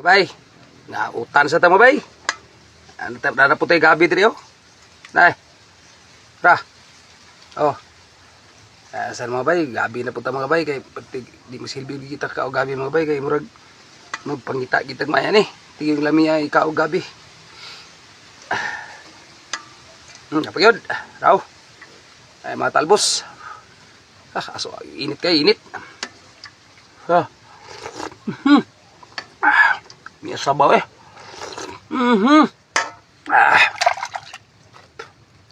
Bay, nautan sa tamo bay. Ano na po tayo gabi diri oh. Nay. Ra. Oh. Saan mga bay, gabi na po tayo mga bay kay di masilbi kita ka o gabi mga bay kay murag magpangita kita mayan eh. Tiging lamiya ikaw o gabi. Apa yun? Raw. Ay mga talbos. Aso init kay init. May sabaw eh.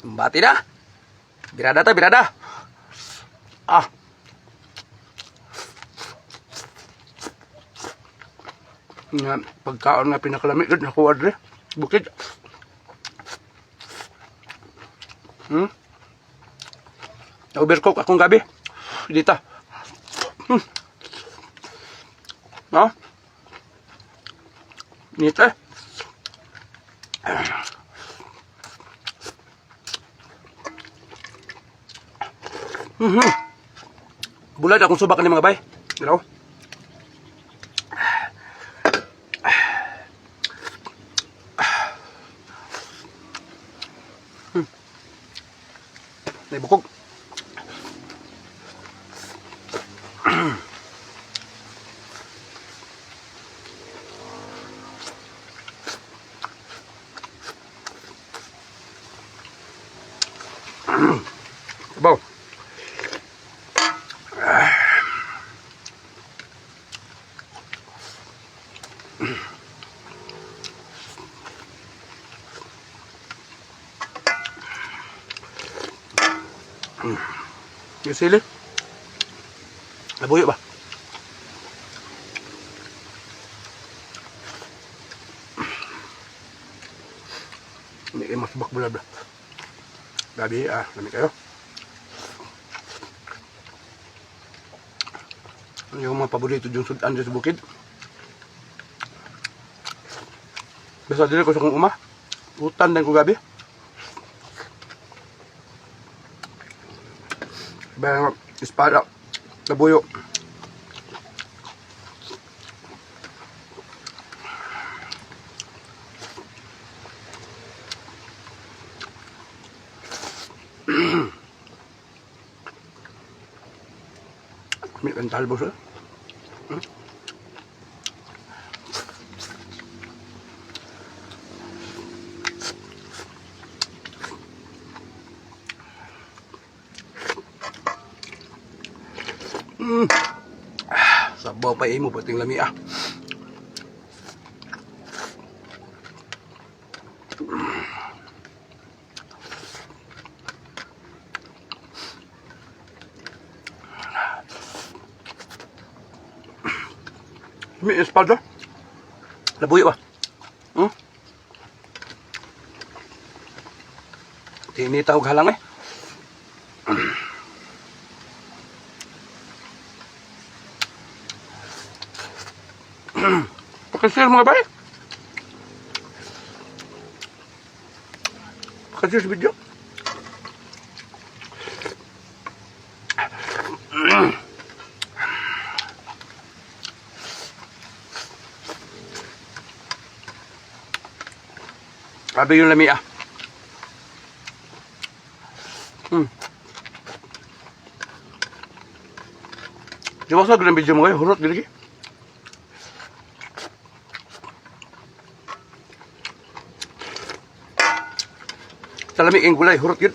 Bati na. Birada ta, birada. Nga, pagkaon nga pinakalamig doon, nakuha doon. Bukid. Overcook akong gabi. Dito. No? Nito eh. Bulad akong subak ni mga bay. Galaw. Bukog. Sabaw. Yung sili. Nabuyo ba? Hindi kayo masubak bulad ba? Gabi, lamig kayo. Yung mga paborito yung sudan dyan sa bukid. Basta dili ko sa kong uma. Utan din ko gabi. Bayang espada. Nabuyo. May kan talbos eh. Sabaw pa imo pating lami ah. May espada. Labuyo ba? Tinita og halang eh. Pakasir mga bay. Pakasir sa video. Sabi yung lami ah. Di ba sa ganang video mo kayo? Hurot giligi. Sa lamig ang gulay, hurot yun.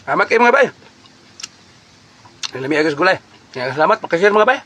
Amat kayo mga bay. Ang lamig agas gulay. Salamat, pakashare mga bay.